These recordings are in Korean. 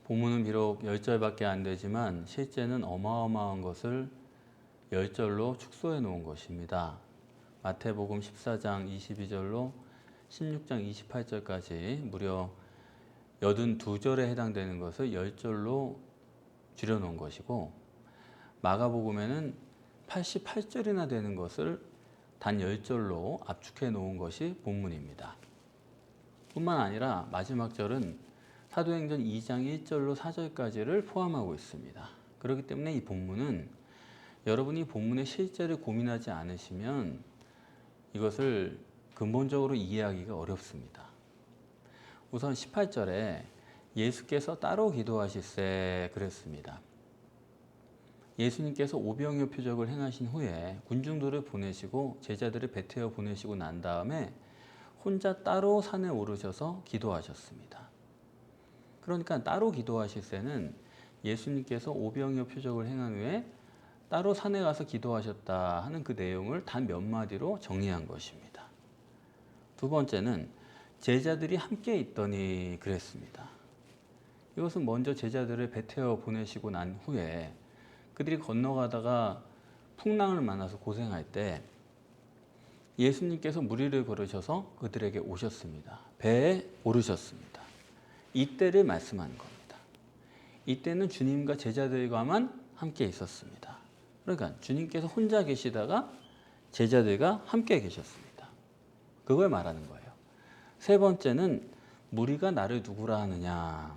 본문은 비록 10절밖에 안 되지만 실제는 어마어마한 것을 10절로 축소해 놓은 것입니다. 마태복음 14장 22절로 16장 28절까지 무려 82절에 해당되는 것을 10절로 줄여 놓은 것이고, 마가복음에는 88절이나 되는 것을 단 10절로 압축해 놓은 것이 본문입니다. 뿐만 아니라 마지막 절은 사도행전 2장 1절로 4절까지를 포함하고 있습니다. 그렇기 때문에 이 본문은 여러분이 본문의 실제를 고민하지 않으시면 이것을 근본적으로 이해하기가 어렵습니다. 우선 18절에 예수께서 따로 기도하실세 그랬습니다. 예수님께서 오병이어 표적을 행하신 후에 군중들을 보내시고 제자들을 배태워 보내시고 난 다음에 혼자 따로 산에 오르셔서 기도하셨습니다. 그러니까 따로 기도하실세는 예수님께서 오병이어 표적을 행한 후에 따로 산에 가서 기도하셨다 하는 그 내용을 단 몇 마디로 정리한 것입니다. 두 번째는 제자들이 함께 있더니 그랬습니다. 이것은 먼저 제자들을 배태워 보내시고 난 후에 그들이 건너가다가 풍랑을 만나서 고생할 때 예수님께서 무리를 걸으셔서 그들에게 오셨습니다. 배에 오르셨습니다. 이때를 말씀하는 겁니다. 이때는 주님과 제자들과만 함께 있었습니다. 그러니까 주님께서 혼자 계시다가 제자들과 함께 계셨습니다. 그걸 말하는 거예요. 세 번째는 무리가 나를 누구라 하느냐.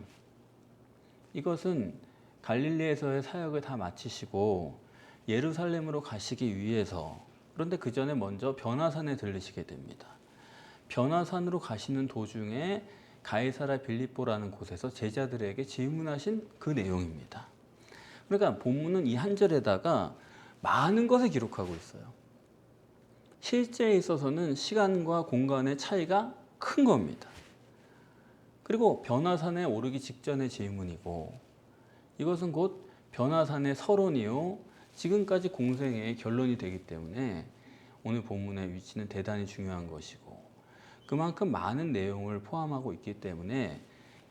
이것은 갈릴리에서의 사역을 다 마치시고 예루살렘으로 가시기 위해서, 그런데 그 전에 먼저 변화산에 들르시게 됩니다. 변화산으로 가시는 도중에 가이사랴 빌립보라는 곳에서 제자들에게 질문하신 그 내용입니다. 그러니까 본문은 이 한 절에다가 많은 것을 기록하고 있어요. 실제에 있어서는 시간과 공간의 차이가 큰 겁니다. 그리고 변화산에 오르기 직전의 질문이고, 이것은 곧 변화산의 서론이요 지금까지 공생의 결론이 되기 때문에 오늘 본문의 위치는 대단히 중요한 것이고, 그만큼 많은 내용을 포함하고 있기 때문에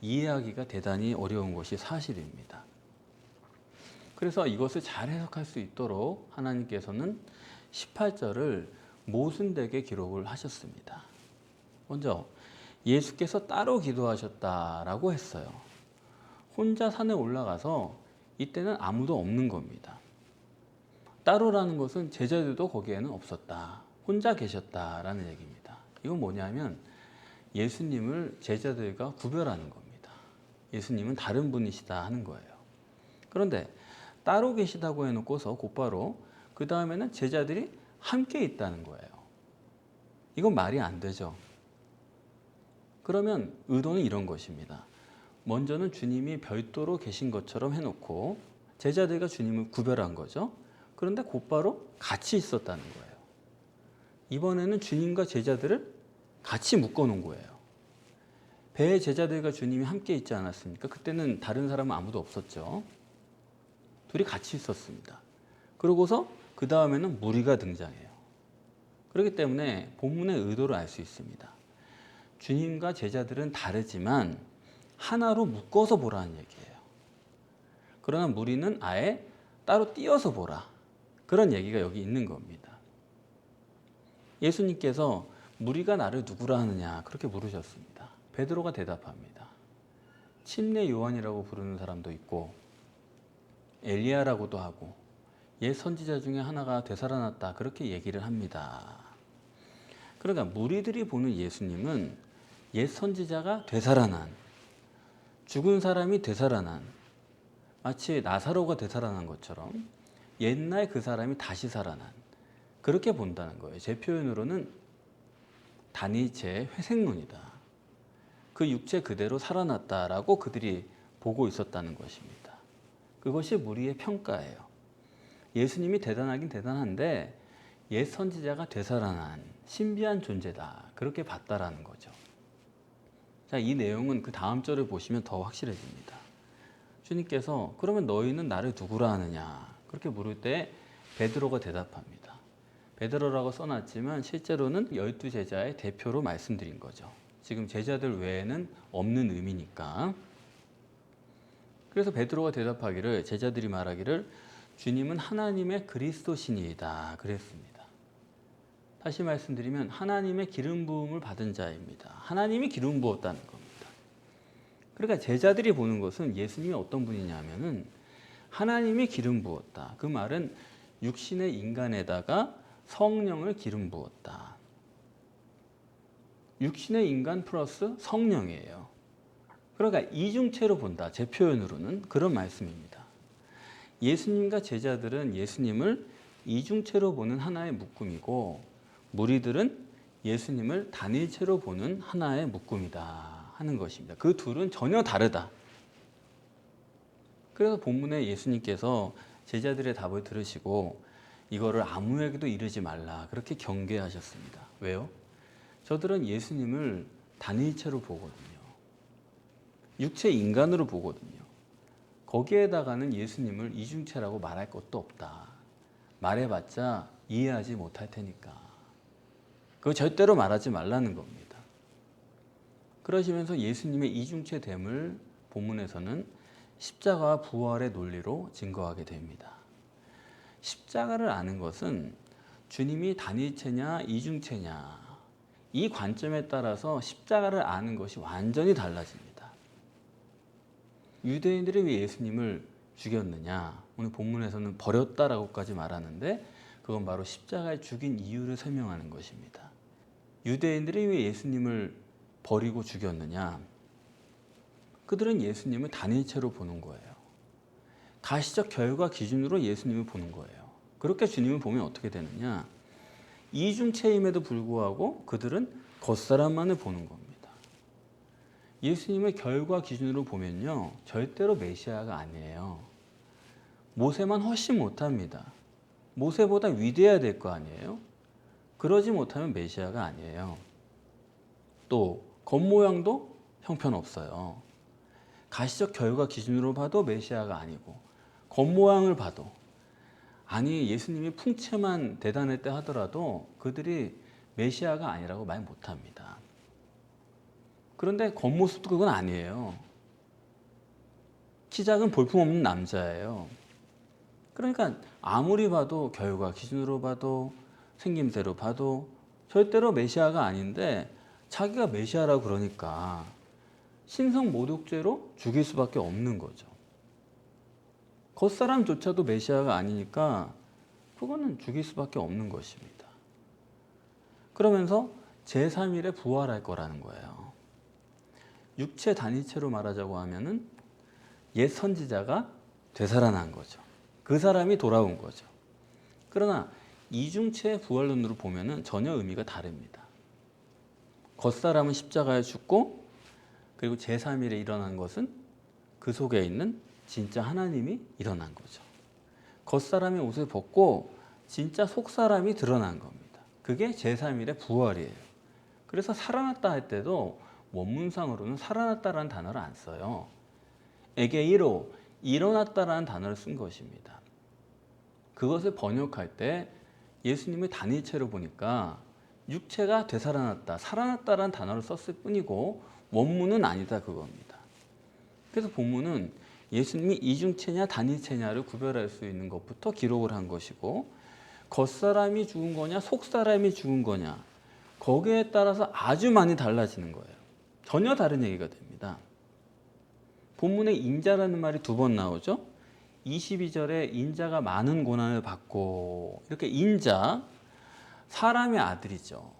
이해하기가 대단히 어려운 것이 사실입니다. 그래서 이것을 잘 해석할 수 있도록 하나님께서는 18절을 모순되게 기록을 하셨습니다. 먼저 예수께서 따로 기도하셨다라고 했어요. 혼자 산에 올라가서 이때는 아무도 없는 겁니다. 따로라는 것은 제자들도 거기에는 없었다. 혼자 계셨다라는 얘기입니다. 이건 뭐냐면 예수님을 제자들과 구별하는 겁니다. 예수님은 다른 분이시다 하는 거예요. 그런데 따로 계시다고 해놓고서 곧바로 그 다음에는 제자들이 함께 있다는 거예요. 이건 말이 안 되죠. 그러면 의도는 이런 것입니다. 먼저는 주님이 별도로 계신 것처럼 해놓고 제자들과 주님을 구별한 거죠. 그런데 곧바로 같이 있었다는 거예요. 이번에는 주님과 제자들을 같이 묶어놓은 거예요. 배에 제자들과 주님이 함께 있지 않았습니까? 그때는 다른 사람은 아무도 없었죠. 둘이 같이 있었습니다. 그러고서 그 다음에는 무리가 등장해요. 그렇기 때문에 본문의 의도를 알 수 있습니다. 주님과 제자들은 다르지만 하나로 묶어서 보라는 얘기예요. 그러나 무리는 아예 따로 띄어서 보라. 그런 얘기가 여기 있는 겁니다. 예수님께서 무리가 나를 누구라 하느냐 그렇게 물으셨습니다. 베드로가 대답합니다. 침례 요한이라고 부르는 사람도 있고 엘리야라고도 하고 옛 선지자 중에 하나가 되살아났다 그렇게 얘기를 합니다. 그러니까 무리들이 보는 예수님은 옛 선지자가 되살아난, 죽은 사람이 되살아난, 마치 나사로가 되살아난 것처럼 옛날 그 사람이 다시 살아난, 그렇게 본다는 거예요. 제 표현으로는 단일체의 회생론이다. 그 육체 그대로 살아났다라고 그들이 보고 있었다는 것입니다. 그것이 무리의 평가예요. 예수님이 대단하긴 대단한데 옛 선지자가 되살아난 신비한 존재다. 그렇게 봤다라는 거죠. 자, 이 내용은 그 다음 절을 보시면 더 확실해집니다. 주님께서 그러면 너희는 나를 누구라 하느냐 그렇게 물을 때 베드로가 대답합니다. 베드로라고 써놨지만 실제로는 12제자의 대표로 말씀드린 거죠. 지금 제자들 외에는 없는 의미니까. 그래서 베드로가 대답하기를 제자들이 말하기를 주님은 하나님의 그리스도시니이다 그랬습니다. 다시 말씀드리면 하나님의 기름 부음을 받은 자입니다. 하나님이 기름 부었다는 겁니다. 그러니까 제자들이 보는 것은 예수님이 어떤 분이냐면은 하나님이 기름 부었다. 그 말은 육신의 인간에다가 성령을 기름 부었다. 육신의 인간 플러스 성령이에요. 그러니까 이중체로 본다. 제 표현으로는 그런 말씀입니다. 예수님과 제자들은 예수님을 이중체로 보는 하나의 묶음이고 무리들은 예수님을 단일체로 보는 하나의 묶음이다 하는 것입니다. 그 둘은 전혀 다르다. 그래서 본문에 예수님께서 제자들의 답을 들으시고 이거를 아무에게도 이르지 말라 그렇게 경계하셨습니다. 왜요? 저들은 예수님을 단일체로 보거든요. 육체 인간으로 보거든요. 거기에다가는 예수님을 이중체라고 말할 것도 없다. 말해봤자 이해하지 못할 테니까. 그거 절대로 말하지 말라는 겁니다. 그러시면서 예수님의 이중체됨을 본문에서는 십자가와 부활의 논리로 증거하게 됩니다. 십자가를 아는 것은 주님이 단일체냐 이중체냐 이 관점에 따라서 십자가를 아는 것이 완전히 달라집니다. 유대인들이 왜 예수님을 죽였느냐? 오늘 본문에서는 버렸다라고까지 말하는데 그건 바로 십자가에 죽인 이유를 설명하는 것입니다. 유대인들이 왜 예수님을 버리고 죽였느냐? 그들은 예수님을 단일체로 보는 거예요. 가시적 결과 기준으로 예수님을 보는 거예요. 그렇게 주님을 보면 어떻게 되느냐? 이중체임에도 불구하고 그들은 겉사람만을 보는 겁니다. 예수님을 결과 기준으로 보면요. 절대로 메시아가 아니에요. 모세만 훨씬 못합니다. 모세보다 위대해야 될 거 아니에요? 그러지 못하면 메시아가 아니에요. 또 겉모양도 형편없어요. 가시적 결과 기준으로 봐도 메시아가 아니고 겉모양을 봐도 아니 예수님이 풍채만 대단했다 하더라도 그들이 메시아가 아니라고 말 못합니다. 그런데 겉모습도 그건 아니에요. 키 작은 볼품없는 남자예요. 그러니까 아무리 봐도 결과 기준으로 봐도 생김새로 봐도 절대로 메시아가 아닌데 자기가 메시아라고 그러니까 신성 모독죄로 죽일 수밖에 없는 거죠. 겉사람조차도 메시아가 아니니까 그거는 죽일 수밖에 없는 것입니다. 그러면서 제3일에 부활할 거라는 거예요. 육체 단위체로 말하자고 하면은 옛 선지자가 되살아난 거죠. 그 사람이 돌아온 거죠. 그러나 이중체 부활론으로 보면은 전혀 의미가 다릅니다. 겉사람은 십자가에 죽고 그리고 제3일에 일어난 것은 그 속에 있는 진짜 하나님이 일어난 거죠. 겉사람의 옷을 벗고 진짜 속사람이 드러난 겁니다. 그게 제3일의 부활이에요. 그래서 살아났다 할 때도 원문상으로는 살아났다라는 단어를 안 써요. 에게이로 일어났다라는 단어를 쓴 것입니다. 그것을 번역할 때 예수님을 단일체로 보니까 육체가 되살아났다, 살아났다라는 단어를 썼을 뿐이고 원문은 아니다 그겁니다. 그래서 본문은 예수님이 이중체냐 단일체냐를 구별할 수 있는 것부터 기록을 한 것이고 겉사람이 죽은 거냐 속사람이 죽은 거냐 거기에 따라서 아주 많이 달라지는 거예요. 전혀 다른 얘기가 됩니다. 본문에 인자라는 말이 2번 나오죠. 22절에 인자가 많은 고난을 받고 이렇게 인자 사람의 아들이죠.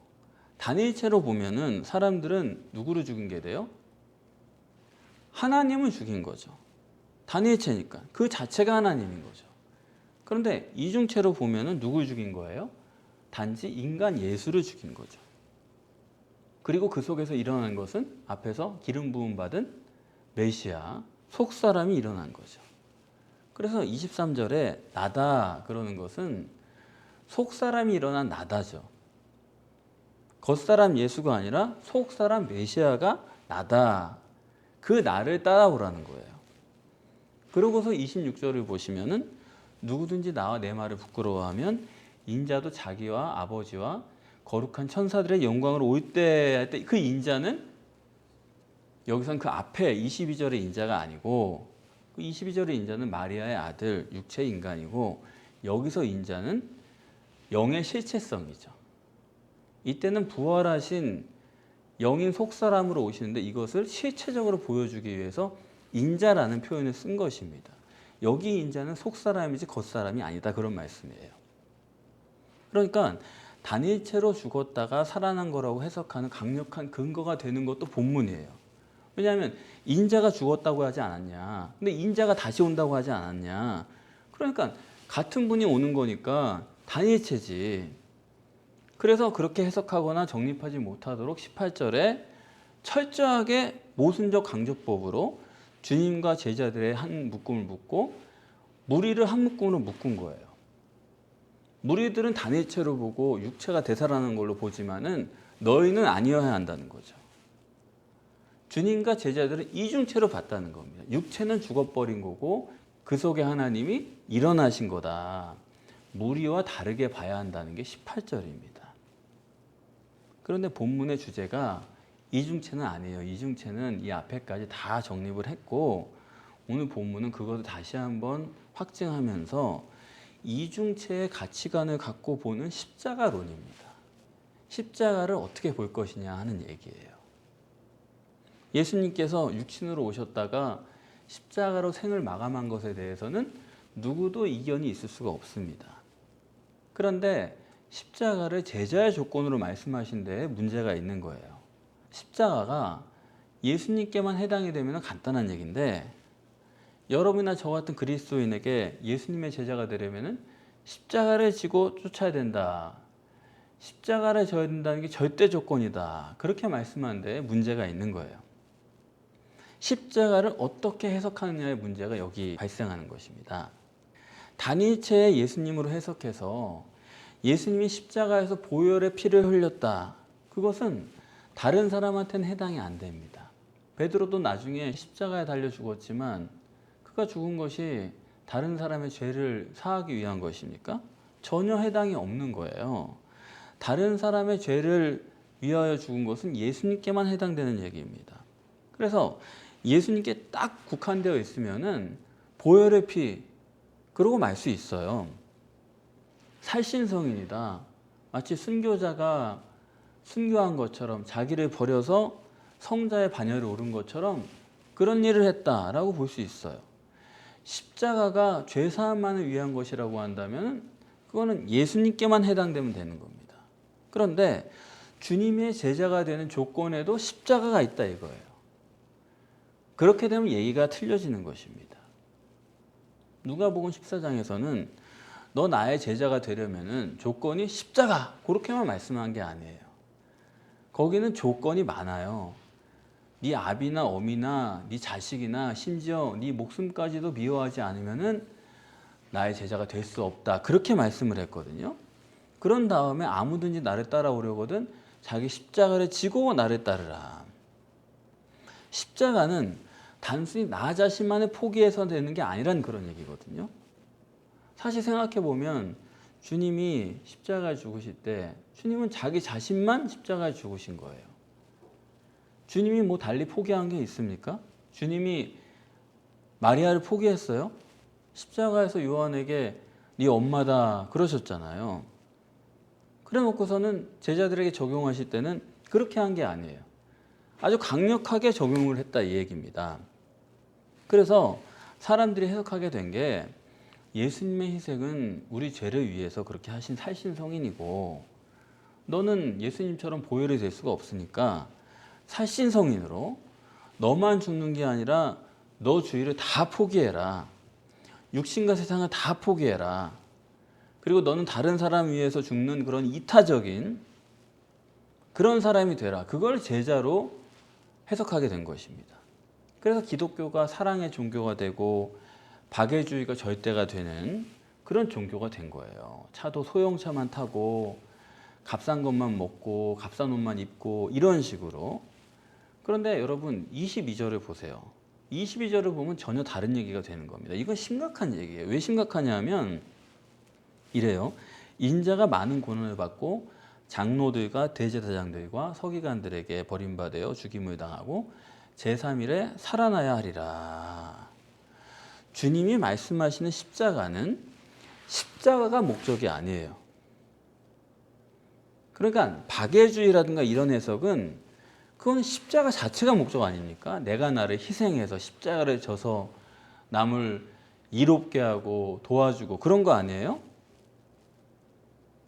단일체로 보면은 사람들은 누구를 죽인 게 돼요? 하나님을 죽인 거죠. 단일체니까 그 자체가 하나님인 거죠. 그런데 이중체로 보면은 누굴 죽인 거예요? 단지 인간 예수를 죽인 거죠. 그리고 그 속에서 일어난 것은 앞에서 기름 부음 받은 메시아 속사람이 일어난 거죠. 그래서 23절에 나다 그러는 것은 속사람이 일어난 나다죠. 겉사람 예수가 아니라 속사람 메시아가 나다. 그 나를 따라오라는 거예요. 그러고서 26절을 보시면은 누구든지 나와 내 말을 부끄러워하면 인자도 자기와 아버지와 거룩한 천사들의 영광으로 올 때 할 때 그 인자는 여기선 그 앞에 22절의 인자가 아니고 22절의 인자는 마리아의 아들 육체 인간이고, 여기서 인자는 영의 실체성이죠. 이때는 부활하신 영인 속사람으로 오시는데 이것을 실체적으로 보여주기 위해서 인자라는 표현을 쓴 것입니다. 여기 인자는 속사람이지 겉사람이 아니다, 그런 말씀이에요. 그러니까 단일체로 죽었다가 살아난 거라고 해석하는 강력한 근거가 되는 것도 본문이에요. 왜냐하면 인자가 죽었다고 하지 않았냐, 근데 인자가 다시 온다고 하지 않았냐, 그러니까 같은 분이 오는 거니까 단일체지. 그래서 그렇게 해석하거나 정립하지 못하도록 18절에 철저하게 모순적 강조법으로 주님과 제자들의 한 묶음을 묶고 무리를 한 묶음으로 묶은 거예요. 무리들은 단일체로 보고 육체가 되살아나는 걸로 보지만은 너희는 아니어야 한다는 거죠. 주님과 제자들은 이중체로 봤다는 겁니다. 육체는 죽어버린 거고 그 속에 하나님이 일어나신 거다. 무리와 다르게 봐야 한다는 게 18절입니다. 그런데 본문의 주제가 이중체는 아니에요. 이중체는 이 앞에까지 다 정립을 했고, 오늘 본문은 그것을 다시 한번 확증하면서 이중체의 가치관을 갖고 보는 십자가론입니다. 십자가를 어떻게 볼 것이냐 하는 얘기예요. 예수님께서 육신으로 오셨다가 십자가로 생을 마감한 것에 대해서는 누구도 이견이 있을 수가 없습니다. 그런데 십자가를 제자의 조건으로 말씀하신 데에 문제가 있는 거예요. 십자가가 예수님께만 해당이 되면 간단한 얘기인데, 여러분이나 저 같은 그리스도인에게 예수님의 제자가 되려면 십자가를 지고 쫓아야 된다, 십자가를 져야 된다는 게 절대 조건이다, 그렇게 말씀하는 데에 문제가 있는 거예요. 십자가를 어떻게 해석하느냐의 문제가 여기 발생하는 것입니다. 단일체의 예수님으로 해석해서 예수님이 십자가에서 보혈의 피를 흘렸다, 그것은 다른 사람한테는 해당이 안 됩니다. 베드로도 나중에 십자가에 달려 죽었지만 그가 죽은 것이 다른 사람의 죄를 사하기 위한 것입니까? 전혀 해당이 없는 거예요. 다른 사람의 죄를 위하여 죽은 것은 예수님께만 해당되는 얘기입니다. 그래서 예수님께 딱 국한되어 있으면은 보혈의 피, 그러고 말 수 있어요. 살신성인이다, 마치 순교자가 순교한 것처럼, 자기를 버려서 성자의 반열에 오른 것처럼 그런 일을 했다라고 볼 수 있어요. 십자가가 죄사함만을 위한 것이라고 한다면 그거는 예수님께만 해당되면 되는 겁니다. 그런데 주님의 제자가 되는 조건에도 십자가가 있다 이거예요. 그렇게 되면 얘기가 틀려지는 것입니다. 누가복음 14장에서는 너 나의 제자가 되려면은 조건이 십자가, 그렇게만 말씀한 게 아니에요. 거기는 조건이 많아요. 네 아비나 어미나 네 자식이나 심지어 네 목숨까지도 미워하지 않으면은 나의 제자가 될 수 없다, 그렇게 말씀을 했거든요. 그런 다음에 아무든지 나를 따라오려거든 자기 십자가를 지고 나를 따르라. 십자가는 단순히 나 자신만을 포기해서 되는 게 아니란 그런 얘기거든요. 사실 생각해 보면 주님이 십자가에 죽으실 때 주님은 자기 자신만 십자가에 죽으신 거예요. 주님이 뭐 달리 포기한 게 있습니까? 주님이 마리아를 포기했어요? 십자가에서 요한에게 네 엄마다 그러셨잖아요. 그래 놓고서는 제자들에게 적용하실 때는 그렇게 한 게 아니에요. 아주 강력하게 적용을 했다 이 얘기입니다. 그래서 사람들이 해석하게 된 게, 예수님의 희생은 우리 죄를 위해서 그렇게 하신 살신성인이고 너는 예수님처럼 보혈이 될 수가 없으니까 살신성인으로 너만 죽는 게 아니라 너 주위를 다 포기해라. 육신과 세상을 다 포기해라. 그리고 너는 다른 사람 위해서 죽는 그런 이타적인 그런 사람이 되라. 그걸 제자로 해석하게 된 것입니다. 그래서 기독교가 사랑의 종교가 되고 박애주의가 절대가 되는 그런 종교가 된 거예요. 차도 소형차만 타고 값싼 것만 먹고 값싼 옷만 입고 이런 식으로. 그런데 여러분 22절을 보세요. 22절을 보면 전혀 다른 얘기가 되는 겁니다. 이건 심각한 얘기예요. 왜 심각하냐 하면 이래요. 인자가 많은 고난을 받고 장로들과 대제사장들과 서기관들에게 버림받아 죽임을 당하고 제3일에 살아나야 하리라. 주님이 말씀하시는 십자가는 십자가가 목적이 아니에요. 그러니까 박애주의라든가 이런 해석은 그건 십자가 자체가 목적 아닙니까? 내가 나를 희생해서 십자가를 져서 남을 이롭게 하고 도와주고 그런 거 아니에요?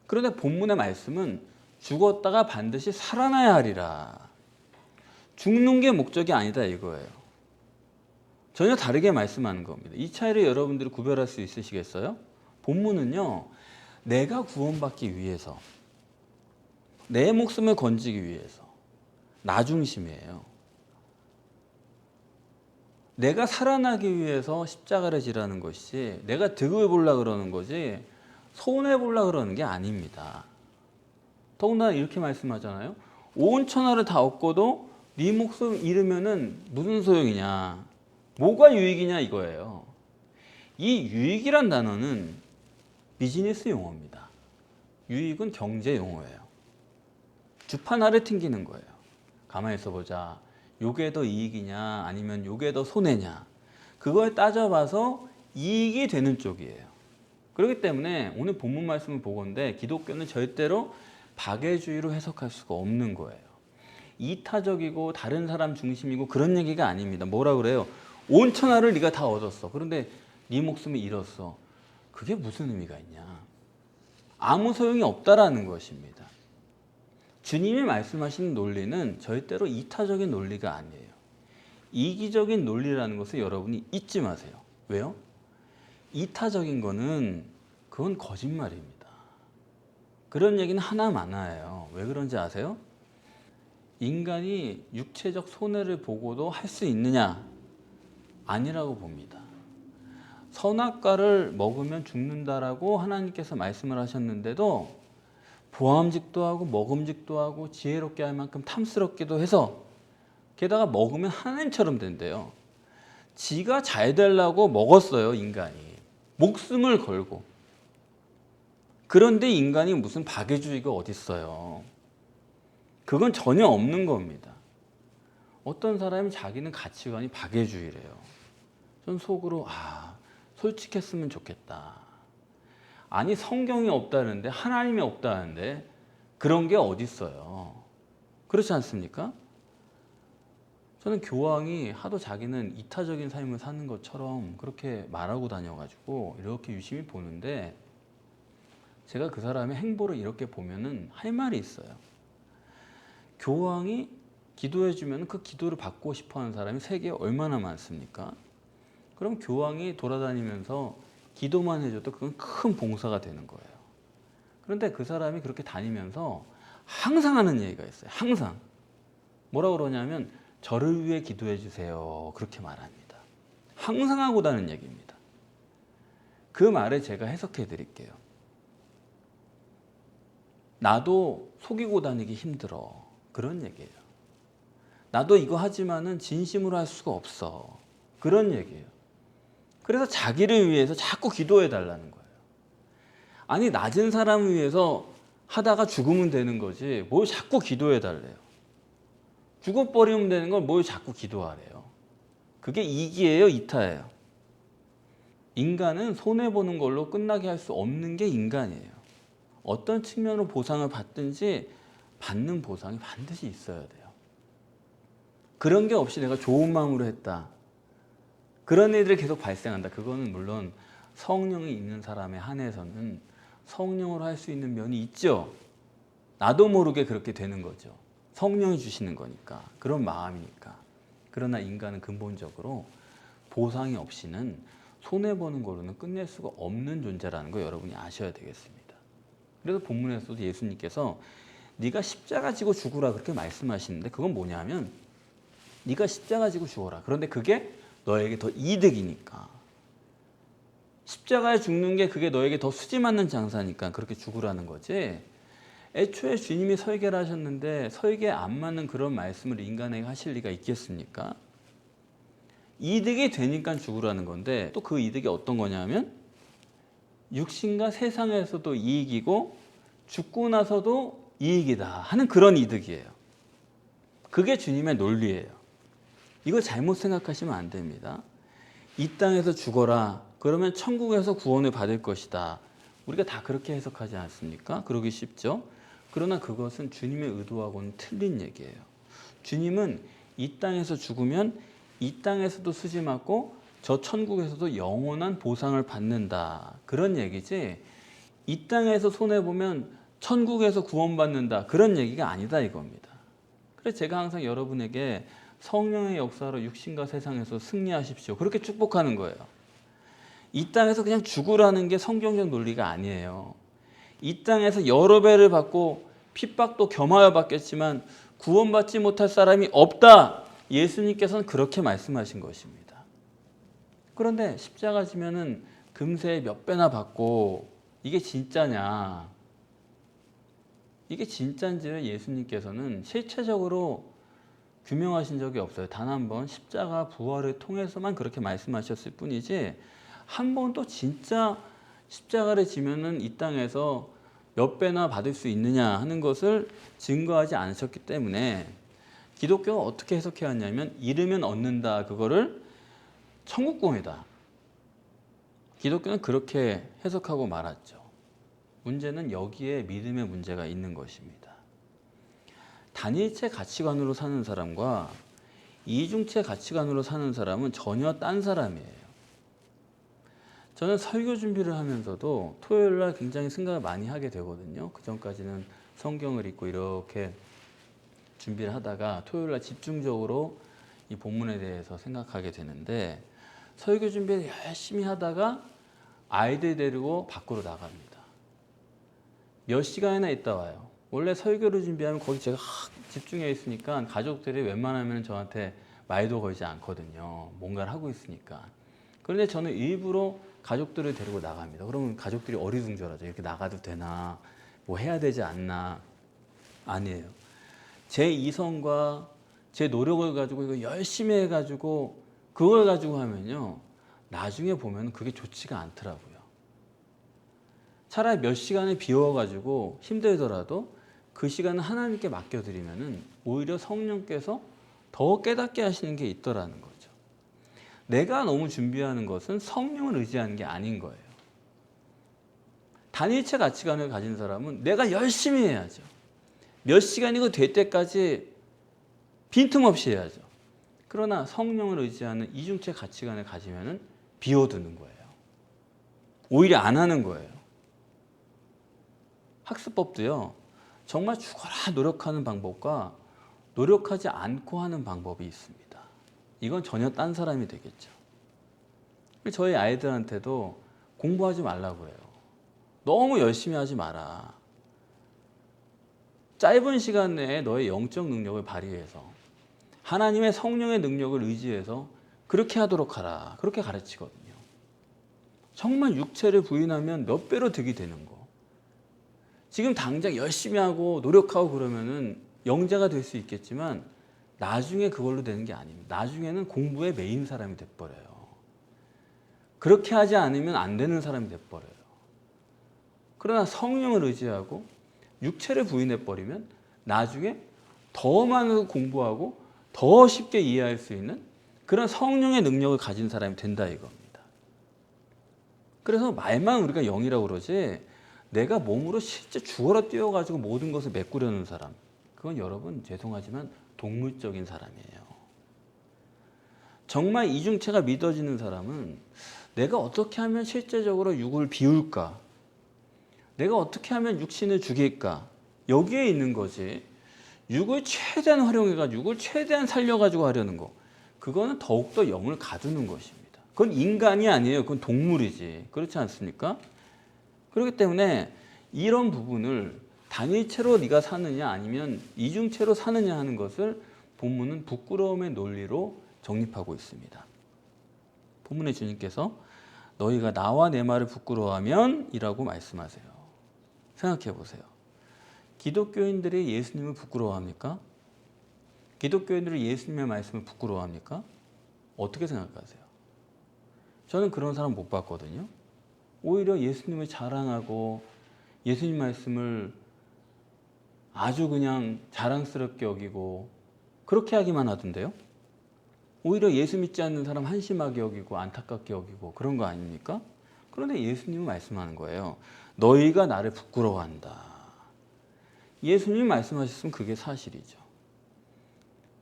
그런데 본문의 말씀은 죽었다가 반드시 살아나야 하리라. 죽는 게 목적이 아니다 이거예요. 전혀 다르게 말씀하는 겁니다. 이 차이를 여러분들이 구별할 수 있으시겠어요? 본문은요, 내가 구원받기 위해서, 내 목숨을 건지기 위해서, 나 중심이에요. 내가 살아나기 위해서 십자가를 지라는 것이 내가 득을 보려고 그러는 거지 손해 보려고 그러는 게 아닙니다. 더군다나 이렇게 말씀하잖아요. 온 천하를 다 얻고도 네 목숨 잃으면은 무슨 소용이냐, 뭐가 유익이냐 이거예요. 이 유익이란 단어는 비즈니스 용어입니다. 유익은 경제 용어예요. 주판 알을 튕기는 거예요. 가만히 있어보자. 요게 더 이익이냐 아니면 요게 더 손해냐, 그걸 따져봐서 이익이 되는 쪽이에요. 그렇기 때문에 오늘 본문 말씀을 보건대 기독교는 절대로 박애주의로 해석할 수가 없는 거예요. 이타적이고 다른 사람 중심이고 그런 얘기가 아닙니다. 뭐라 그래요? 온 천하를 네가 다 얻었어. 그런데 네 목숨을 잃었어. 그게 무슨 의미가 있냐? 아무 소용이 없다라는 것입니다. 주님이 말씀하시는 논리는 절대로 이타적인 논리가 아니에요. 이기적인 논리라는 것을 여러분이 잊지 마세요. 왜요? 이타적인 거는 그건 거짓말입니다. 그런 얘기는 하나 많아요. 왜 그런지 아세요? 인간이 육체적 손해를 보고도 할 수 있느냐? 아니라고 봅니다. 선악과를 먹으면 죽는다라고 하나님께서 말씀을 하셨는데도 보암직도 하고 먹음직도 하고 지혜롭게 할 만큼 탐스럽기도 해서 게다가 먹으면 하나님처럼 된대요. 지가 잘 되려고 먹었어요, 인간이. 목숨을 걸고. 그런데 인간이 무슨 박애주의가 어딨어요. 그건 전혀 없는 겁니다. 어떤 사람이 자기는 가치관이 박애주의래요. 전 속으로 솔직했으면 좋겠다. 아니 성경이 없다는데 하나님이 없다는데 그런 게 어딨어요. 그렇지 않습니까? 저는 교황이 하도 자기는 이타적인 삶을 사는 것처럼 그렇게 말하고 다녀가지고 이렇게 유심히 보는데 제가 그 사람의 행보를 이렇게 보면은 할 말이 있어요. 교황이 기도해주면 그 기도를 받고 싶어하는 사람이 세계에 얼마나 많습니까? 그럼 교황이 돌아다니면서 기도만 해줘도 그건 큰 봉사가 되는 거예요. 그런데 그 사람이 그렇게 다니면서 항상 하는 얘기가 있어요. 항상. 뭐라 그러냐면 저를 위해 기도해 주세요. 그렇게 말합니다. 항상 하고 다는 얘기입니다. 그 말을 제가 해석해 드릴게요. 나도 속이고 다니기 힘들어. 그런 얘기예요. 나도 이거 하지만은 진심으로 할 수가 없어. 그런 얘기예요. 그래서 자기를 위해서 자꾸 기도해 달라는 거예요. 아니 낮은 사람을 위해서 하다가 죽으면 되는 거지 뭘 자꾸 기도해 달래요. 죽어버리면 되는 걸 뭘 자꾸 기도하래요. 그게 이기예요, 이타예요? 인간은 손해보는 걸로 끝나게 할 수 없는 게 인간이에요. 어떤 측면으로 보상을 받든지 받는 보상이 반드시 있어야 돼요. 그런 게 없이 내가 좋은 마음으로 했다. 그런 일들이 계속 발생한다. 그거는 물론 성령이 있는 사람에 한해서는 성령으로 할 수 있는 면이 있죠. 나도 모르게 그렇게 되는 거죠. 성령이 주시는 거니까. 그런 마음이니까. 그러나 인간은 근본적으로 보상이 없이는 손해보는 걸로는 끝낼 수가 없는 존재라는 거 여러분이 아셔야 되겠습니다. 그래서 본문에서도 예수님께서 네가 십자가 지고 죽으라 그렇게 말씀하시는데 그건 뭐냐면 네가 십자가 지고 죽어라. 그런데 그게 너에게 더 이득이니까. 십자가에 죽는 게 그게 너에게 더 수지 맞는 장사니까 그렇게 죽으라는 거지. 애초에 주님이 설계를 하셨는데 설계에 안 맞는 그런 말씀을 인간에게 하실 리가 있겠습니까? 이득이 되니까 죽으라는 건데 또 그 이득이 어떤 거냐면 육신과 세상에서도 이익이고 죽고 나서도 이익이다 하는 그런 이득이에요. 그게 주님의 논리예요. 이거 잘못 생각하시면 안 됩니다. 이 땅에서 죽어라. 그러면 천국에서 구원을 받을 것이다. 우리가 다 그렇게 해석하지 않습니까? 그러기 쉽죠. 그러나 그것은 주님의 의도하고는 틀린 얘기예요. 주님은 이 땅에서 죽으면 이 땅에서도 수지 맞고 저 천국에서도 영원한 보상을 받는다. 그런 얘기지. 이 땅에서 손해보면 천국에서 구원받는다. 그런 얘기가 아니다 이겁니다. 그래서 제가 항상 여러분에게 성령의 역사로 육신과 세상에서 승리하십시오. 그렇게 축복하는 거예요. 이 땅에서 그냥 죽으라는 게 성경적 논리가 아니에요. 이 땅에서 여러 배를 받고 핍박도 겸하여 받겠지만 구원받지 못할 사람이 없다. 예수님께서는 그렇게 말씀하신 것입니다. 그런데 십자가 지면은 금세 몇 배나 받고 이게 진짜냐? 이게 진짜인지를 예수님께서는 실체적으로 규명하신 적이 없어요. 단 한 번 십자가 부활을 통해서만 그렇게 말씀하셨을 뿐이지 한 번도 진짜 십자가를 지면은 이 땅에서 몇 배나 받을 수 있느냐 하는 것을 증거하지 않으셨기 때문에 기독교가 어떻게 해석해 왔냐면 잃으면 얻는다. 그거를 천국공이다. 기독교는 그렇게 해석하고 말았죠. 문제는 여기에 믿음의 문제가 있는 것입니다. 단일체 가치관으로 사는 사람과 이중체 가치관으로 사는 사람은 전혀 딴 사람이에요. 저는 설교 준비를 하면서도 토요일 날 굉장히 생각을 많이 하게 되거든요. 그 전까지는 성경을 읽고 이렇게 준비를 하다가 토요일 날 집중적으로 이 본문에 대해서 생각하게 되는데 설교 준비를 열심히 하다가 아이들 데리고 밖으로 나갑니다. 몇 시간이나 있다 와요. 원래 설교를 준비하면 거기 제가 집중해 있으니까 가족들이 웬만하면 저한테 말도 걸지 않거든요. 뭔가를 하고 있으니까. 그런데 저는 일부러 가족들을 데리고 나갑니다. 그러면 가족들이 어리둥절하죠. 이렇게 나가도 되나? 뭐 해야 되지 않나? 아니에요. 제 이성과 제 노력을 가지고 이거 열심히 해가지고 그걸 가지고 하면요. 나중에 보면 그게 좋지가 않더라고요. 차라리 몇 시간을 비워가지고 힘들더라도 그 시간을 하나님께 맡겨드리면은 오히려 성령께서 더 깨닫게 하시는 게 있더라는 거죠. 내가 너무 준비하는 것은 성령을 의지하는 게 아닌 거예요. 단일체 가치관을 가진 사람은 내가 열심히 해야죠. 몇 시간이고 될 때까지 빈틈없이 해야죠. 그러나 성령을 의지하는 이중체 가치관을 가지면은 비워두는 거예요. 오히려 안 하는 거예요. 학습법도요. 정말 죽어라 노력하는 방법과 노력하지 않고 하는 방법이 있습니다. 이건 전혀 딴 사람이 되겠죠. 저희 아이들한테도 공부하지 말라고 해요. 너무 열심히 하지 마라. 짧은 시간 내에 너의 영적 능력을 발휘해서 하나님의 성령의 능력을 의지해서 그렇게 하도록 하라. 그렇게 가르치거든요. 정말 육체를 부인하면 몇 배로 득이 되는 거. 지금 당장 열심히 하고 노력하고 그러면은 영재가 될 수 있겠지만 나중에 그걸로 되는 게 아닙니다. 나중에는 공부에 매인 사람이 돼버려요. 그렇게 하지 않으면 안 되는 사람이 돼버려요. 그러나 성령을 의지하고 육체를 부인해버리면 나중에 더 많은 공부하고 더 쉽게 이해할 수 있는 그런 성령의 능력을 가진 사람이 된다 이겁니다. 그래서 말만 우리가 영이라고 그러지 내가 몸으로 실제 죽어라 뛰어가지고 모든 것을 메꾸려는 사람 그건 여러분 죄송하지만 동물적인 사람이에요. 정말 이중체가 믿어지는 사람은 내가 어떻게 하면 실제적으로 육을 비울까? 내가 어떻게 하면 육신을 죽일까? 여기에 있는 거지. 육을 최대한 활용해가지고 육을 최대한 살려가지고 하려는 거. 그거는 더욱더 영을 가두는 것입니다. 그건 인간이 아니에요. 그건 동물이지. 그렇지 않습니까? 그렇기 때문에 이런 부분을 단일체로 네가 사느냐 아니면 이중체로 사느냐 하는 것을 본문은 부끄러움의 논리로 정립하고 있습니다. 본문의 주님께서 너희가 나와 내 말을 부끄러워하면 이라고 말씀하세요. 생각해 보세요. 기독교인들이 예수님을 부끄러워합니까? 기독교인들이 예수님의 말씀을 부끄러워합니까? 어떻게 생각하세요? 저는 그런 사람 못 봤거든요. 오히려 예수님을 자랑하고 예수님 말씀을 아주 그냥 자랑스럽게 여기고 그렇게 하기만 하던데요. 오히려 예수 믿지 않는 사람 한심하게 여기고 안타깝게 여기고 그런 거 아닙니까? 그런데 예수님은 말씀하는 거예요. 너희가 나를 부끄러워한다. 예수님이 말씀하셨으면 그게 사실이죠.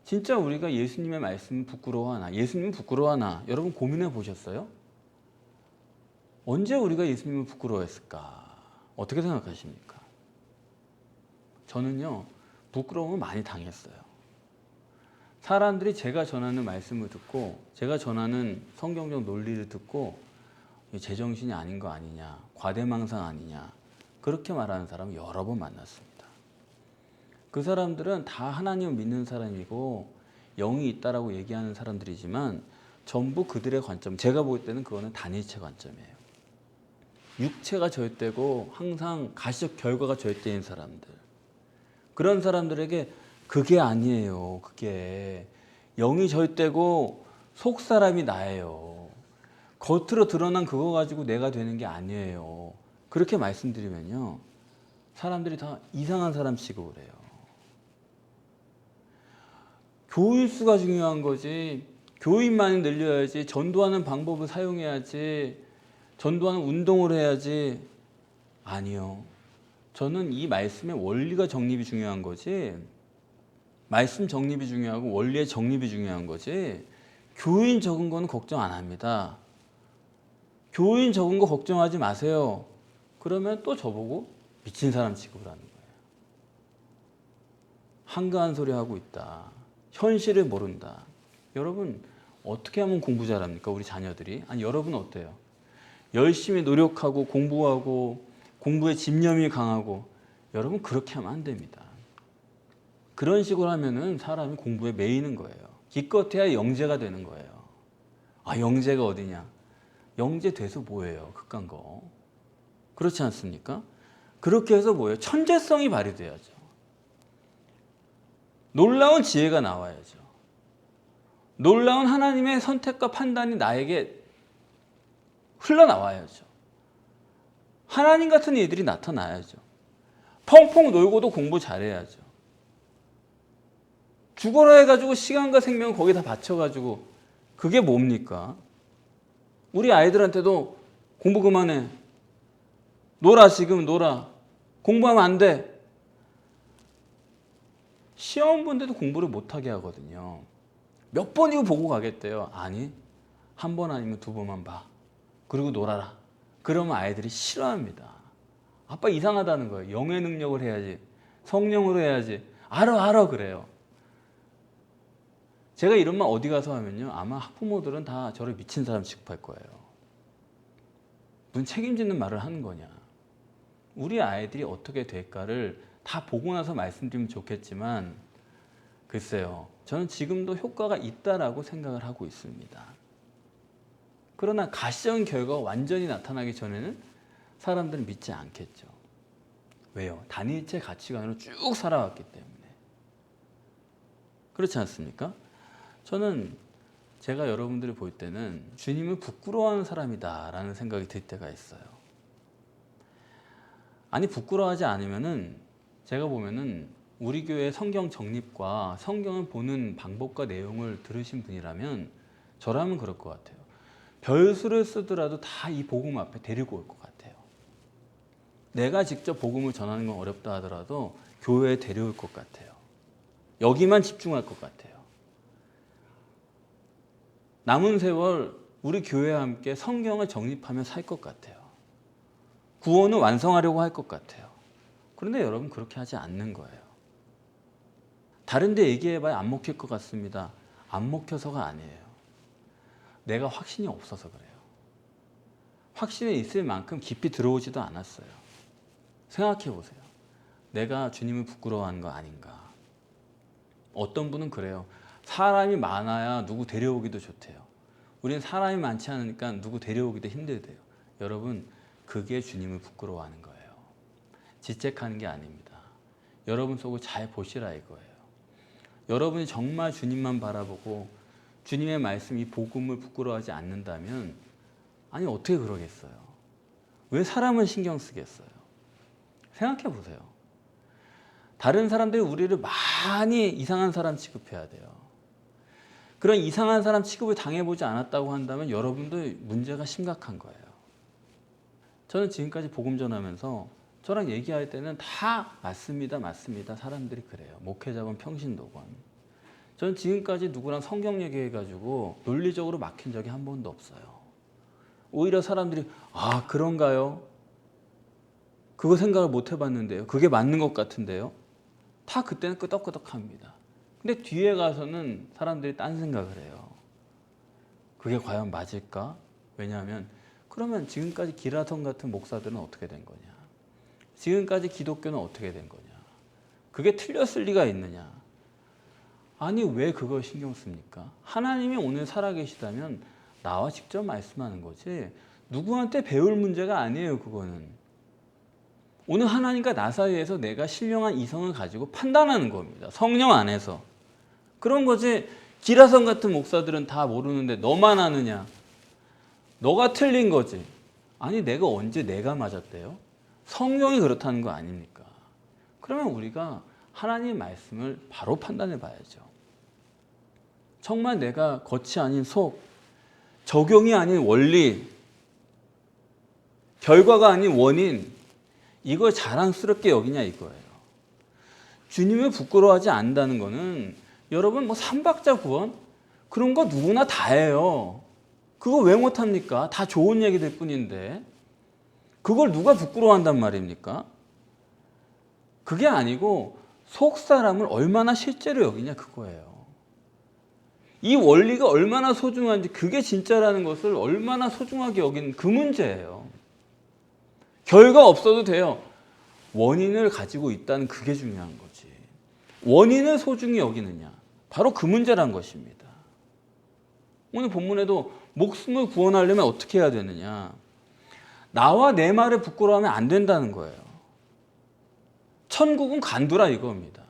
진짜 우리가 예수님의 말씀을 부끄러워하나? 예수님은 부끄러워하나? 여러분 고민해 보셨어요? 언제 우리가 예수님을 부끄러워했을까? 어떻게 생각하십니까? 저는요, 부끄러움을 많이 당했어요. 사람들이 제가 전하는 말씀을 듣고 제가 전하는 성경적 논리를 듣고 제정신이 아닌 거 아니냐, 과대망상 아니냐 그렇게 말하는 사람을 여러 번 만났습니다. 그 사람들은 다 하나님을 믿는 사람이고 영이 있다라고 얘기하는 사람들이지만 전부 그들의 관점, 제가 볼 때는 그거는 단일체 관점이에요. 육체가 저였되고 항상 가시적 결과가 저였되는 사람들, 그런 사람들에게 그게 아니에요. 그게 영이 저였되고 속 사람이 나예요. 겉으로 드러난 그거 가지고 내가 되는 게 아니에요. 그렇게 말씀드리면요, 사람들이 다 이상한 사람 취급을 해요. 교일수가 중요한 거지, 교인만이 늘려야지, 전도하는 방법을 사용해야지, 전도하는 운동을 해야지. 아니요. 저는 이 말씀의 원리가 정립이 중요한 거지, 말씀 정립이 중요하고 원리의 정립이 중요한 거지, 교인 적은 거는 걱정 안 합니다. 교인 적은 거 걱정하지 마세요. 그러면 또 저보고 미친 사람 취급을 하는 거예요. 한가한 소리 하고 있다. 현실을 모른다. 여러분 어떻게 하면 공부 잘합니까? 우리 자녀들이. 아니 여러분 어때요? 열심히 노력하고 공부하고 공부에 집념이 강하고, 여러분 그렇게 하면 안 됩니다. 그런 식으로 하면은 사람이 공부에 매이는 거예요. 기껏해야 영재가 되는 거예요. 아, 영재가 어디냐? 영재 돼서 뭐예요? 그깟 거. 그렇지 않습니까? 그렇게 해서 뭐예요? 천재성이 발휘돼야죠. 놀라운 지혜가 나와야죠. 놀라운 하나님의 선택과 판단이 나에게 흘러나와야죠. 하나님 같은 이들이 나타나야죠. 펑펑 놀고도 공부 잘해야죠. 죽어라 해가지고 시간과 생명을 거기다 바쳐가지고 그게 뭡니까? 우리 아이들한테도 공부 그만해. 놀아, 지금 놀아. 공부하면 안 돼. 시험 본 데도 공부를 못하게 하거든요. 몇 번이고 보고 가겠대요. 아니, 한 번 아니면 두 번만 봐. 그리고 놀아라. 그러면 아이들이 싫어합니다. 아빠 이상하다는 거예요. 영의 능력을 해야지. 성령으로 해야지. 알아 그래요. 제가 이런 말 어디 가서 하면요, 아마 학부모들은 다 저를 미친 사람 취급할 거예요. 무슨 책임지는 말을 하는 거냐. 우리 아이들이 어떻게 될까를 다 보고 나서 말씀드리면 좋겠지만, 글쎄요, 저는 지금도 효과가 있다라고 생각을 하고 있습니다. 그러나 가시적인 결과가 완전히 나타나기 전에는 사람들은 믿지 않겠죠. 왜요? 단일체 가치관으로 쭉 살아왔기 때문에. 그렇지 않습니까? 저는 제가 여러분들을 볼 때는 주님을 부끄러워하는 사람이다 라는 생각이 들 때가 있어요. 아니, 부끄러워하지 않으면은 제가 보면은 우리 교회 성경 정립과 성경을 보는 방법과 내용을 들으신 분이라면 저라면 그럴 것 같아요. 별수를 쓰더라도 다 이 복음 앞에 데리고 올 것 같아요. 내가 직접 복음을 전하는 건 어렵다 하더라도 교회에 데려올 것 같아요. 여기만 집중할 것 같아요. 남은 세월 우리 교회와 함께 성경을 정립하며 살 것 같아요. 구원을 완성하려고 할 것 같아요. 그런데 여러분 그렇게 하지 않는 거예요. 다른 데 얘기해봐야 안 먹힐 것 같습니다. 안 먹혀서가 아니에요. 내가 확신이 없어서 그래요. 확신이 있을 만큼 깊이 들어오지도 않았어요. 생각해 보세요. 내가 주님을 부끄러워하는 거 아닌가. 어떤 분은 그래요. 사람이 많아야 누구 데려오기도 좋대요. 우리는 사람이 많지 않으니까 누구 데려오기도 힘들대요. 여러분, 그게 주님을 부끄러워하는 거예요. 지책하는 게 아닙니다. 여러분 속을 잘 보시라 이거예요. 여러분이 정말 주님만 바라보고 주님의 말씀, 이 복음을 부끄러워하지 않는다면, 아니 어떻게 그러겠어요? 왜 사람을 신경 쓰겠어요? 생각해 보세요. 다른 사람들이 우리를 많이 이상한 사람 취급해야 돼요. 그런 이상한 사람 취급을 당해보지 않았다고 한다면 여러분도 문제가 심각한 거예요. 저는 지금까지 복음 전하면서 저랑 얘기할 때는 다 맞습니다, 맞습니다. 사람들이 그래요. 목회자건 평신도건. 저는 지금까지 누구랑 성경 얘기해가지고 논리적으로 막힌 적이 한 번도 없어요. 오히려 사람들이 아 그런가요? 그거 생각을 못 해봤는데요. 그게 맞는 것 같은데요. 다 그때는 끄덕끄덕합니다. 근데 뒤에 가서는 사람들이 딴 생각을 해요. 그게 과연 맞을까? 왜냐하면 그러면 지금까지 기라성 같은 목사들은 어떻게 된 거냐? 지금까지 기독교는 어떻게 된 거냐? 그게 틀렸을 리가 있느냐? 아니 왜 그걸 신경 씁니까? 하나님이 오늘 살아계시다면 나와 직접 말씀하는 거지 누구한테 배울 문제가 아니에요. 그거는 오늘 하나님과 나 사이에서 내가 신령한 이성을 가지고 판단하는 겁니다. 성령 안에서 그런 거지. 기라성 같은 목사들은 다 모르는데 너만 아느냐? 너가 틀린 거지. 아니 내가 언제 내가 맞았대요? 성경이 그렇다는 거 아닙니까? 그러면 우리가 하나님의 말씀을 바로 판단해 봐야죠. 정말 내가 겉이 아닌 속, 적용이 아닌 원리, 결과가 아닌 원인, 이걸 자랑스럽게 여기냐 이거예요. 주님을 부끄러워하지 않는다는 거는 여러분 뭐 삼박자 구원 그런 거 누구나 다 해요. 그거 왜 못합니까? 다 좋은 얘기들 뿐인데 그걸 누가 부끄러워한단 말입니까? 그게 아니고 속 사람을 얼마나 실제로 여기냐 그거예요. 이 원리가 얼마나 소중한지 그게 진짜라는 것을 얼마나 소중하게 여기는 그 문제예요. 결과 없어도 돼요. 원인을 가지고 있다는 그게 중요한 거지. 원인을 소중히 여기느냐. 바로 그 문제란 것입니다. 오늘 본문에도 목숨을 구원하려면 어떻게 해야 되느냐. 나와 내 말을 부끄러워하면 안 된다는 거예요. 천국은 간두라 이겁니다.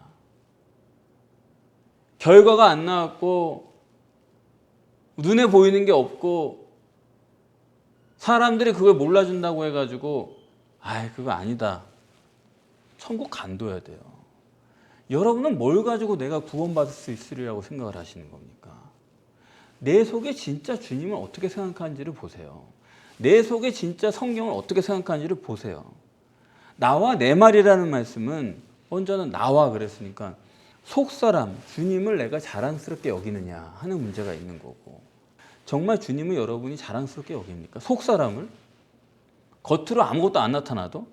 결과가 안 나왔고 눈에 보이는 게 없고 사람들이 그걸 몰라준다고 해가지고 아이 그거 아니다. 천국 간둬야 돼요. 여러분은 뭘 가지고 내가 구원받을 수 있으리라고 생각을 하시는 겁니까? 내 속에 진짜 주님을 어떻게 생각하는지를 보세요. 내 속에 진짜 성경을 어떻게 생각하는지를 보세요. 나와 내 말이라는 말씀은 먼저는 나와 그랬으니까 속사람 주님을 내가 자랑스럽게 여기느냐 하는 문제가 있는 거고 정말 주님을 여러분이 자랑스럽게 여깁니까? 속사람을? 겉으로 아무것도 안 나타나도?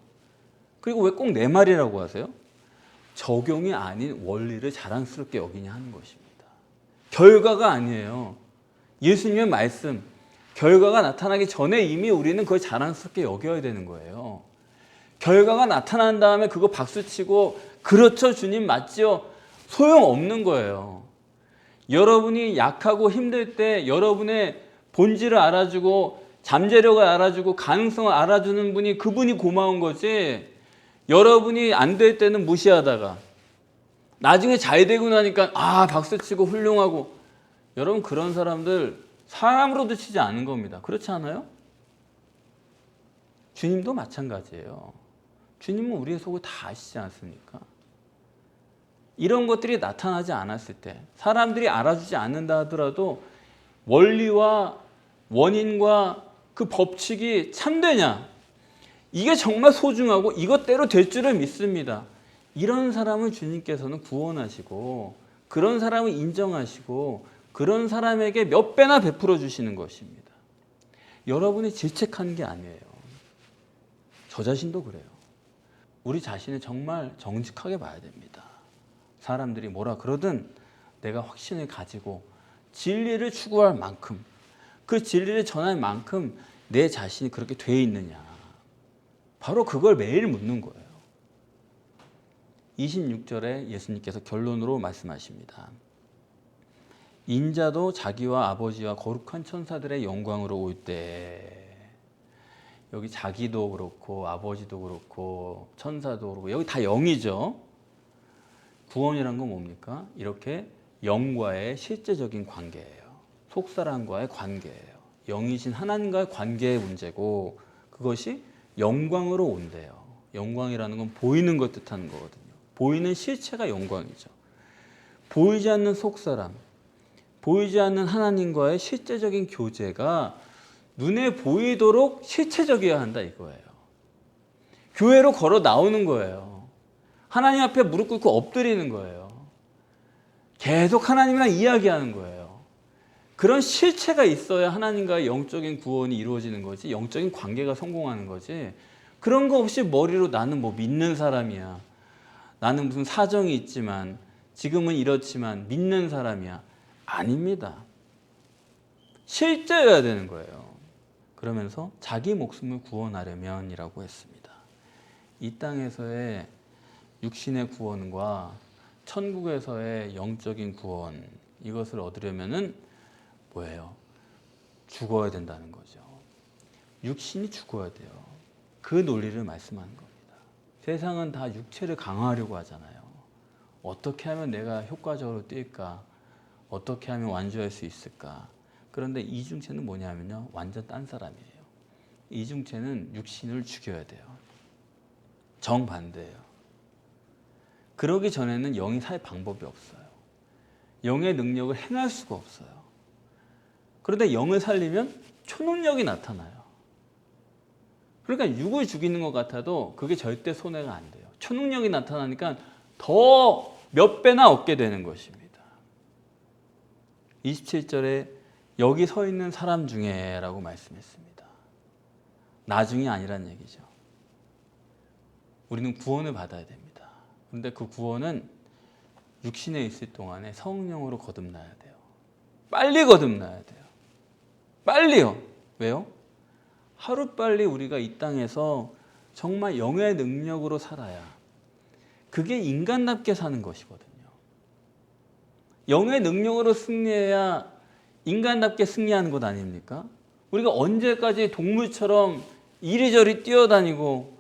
그리고 왜 꼭 내 말이라고 하세요? 적용이 아닌 원리를 자랑스럽게 여기냐 하는 것입니다. 결과가 아니에요. 예수님의 말씀, 결과가 나타나기 전에 이미 우리는 그걸 자랑스럽게 여겨야 되는 거예요. 결과가 나타난 다음에 그거 박수치고 그렇죠 주님 맞죠? 소용없는 거예요. 여러분이 약하고 힘들 때 여러분의 본질을 알아주고 잠재력을 알아주고 가능성을 알아주는 분이 그분이 고마운 거지 여러분이 안 될 때는 무시하다가 나중에 잘 되고 나니까 아 박수치고 훌륭하고 여러분 그런 사람들 사람으로도 치지 않은 겁니다. 그렇지 않아요? 주님도 마찬가지예요. 주님은 우리의 속을 다 아시지 않습니까? 이런 것들이 나타나지 않았을 때 사람들이 알아주지 않는다 하더라도 원리와 원인과 그 법칙이 참되냐 이게 정말 소중하고 이것대로 될 줄을 믿습니다. 이런 사람을 주님께서는 구원하시고 그런 사람을 인정하시고 그런 사람에게 몇 배나 베풀어 주시는 것입니다. 여러분이 질책하는 게 아니에요. 저 자신도 그래요. 우리 자신을 정말 정직하게 봐야 됩니다. 사람들이 뭐라 그러든 내가 확신을 가지고 진리를 추구할 만큼 그 진리를 전할 만큼 내 자신이 그렇게 돼 있느냐 바로 그걸 매일 묻는 거예요. 26절에 예수님께서 결론으로 말씀하십니다. 인자도 자기와 아버지와 거룩한 천사들의 영광으로 올 때 여기 자기도 그렇고 아버지도 그렇고 천사도 그렇고 여기 다 영이죠. 구원이란 건 뭡니까? 이렇게 영과의 실제적인 관계예요. 속사람과의 관계예요. 영이신 하나님과의 관계의 문제고 그것이 영광으로 온대요. 영광이라는 건 보이는 것 뜻하는 거거든요. 보이는 실체가 영광이죠. 보이지 않는 속사람, 보이지 않는 하나님과의 실제적인 교제가 눈에 보이도록 실체적이어야 한다 이거예요. 교회로 걸어 나오는 거예요. 하나님 앞에 무릎 꿇고 엎드리는 거예요. 계속 하나님이랑 이야기하는 거예요. 그런 실체가 있어야 하나님과의 영적인 구원이 이루어지는 거지, 영적인 관계가 성공하는 거지. 그런 거 없이 머리로 나는 뭐 믿는 사람이야, 나는 무슨 사정이 있지만 지금은 이렇지만 믿는 사람이야. 아닙니다. 실제여야 되는 거예요. 그러면서 자기 목숨을 구원하려면이라고 했습니다. 이 땅에서의 육신의 구원과 천국에서의 영적인 구원, 이것을 얻으려면은 뭐예요? 죽어야 된다는 거죠. 육신이 죽어야 돼요. 그 논리를 말씀하는 겁니다. 세상은 다 육체를 강화하려고 하잖아요. 어떻게 하면 내가 효과적으로 뛸까? 어떻게 하면 완주할 수 있을까? 그런데 이중체는 뭐냐면요, 완전 딴 사람이에요. 이중체는 육신을 죽여야 돼요. 정반대예요. 그러기 전에는 영이 살 방법이 없어요. 영의 능력을 행할 수가 없어요. 그런데 영을 살리면 초능력이 나타나요. 그러니까 육을 죽이는 것 같아도 그게 절대 손해가 안 돼요. 초능력이 나타나니까 더 몇 배나 얻게 되는 것입니다. 27절에 여기 서 있는 사람 중에 라고 말씀했습니다. 나중이 아니란 얘기죠. 우리는 구원을 받아야 됩니다. 그런데 그 구원은 육신에 있을 동안에 성령으로 거듭나야 돼요. 빨리 거듭나야 돼요. 빨리요. 왜요? 하루빨리 우리가 이 땅에서 정말 영의 능력으로 살아야 그게 인간답게 사는 것이거든요. 영의 능력으로 승리해야 인간답게 승리하는 것 아닙니까? 우리가 언제까지 동물처럼 이리저리 뛰어다니고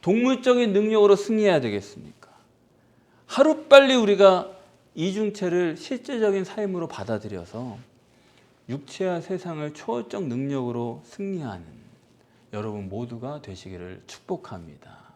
동물적인 능력으로 승리해야 되겠습니까? 하루빨리 우리가 이중체를 실제적인 삶으로 받아들여서 육체와 세상을 초월적 능력으로 승리하는 여러분 모두가 되시기를 축복합니다.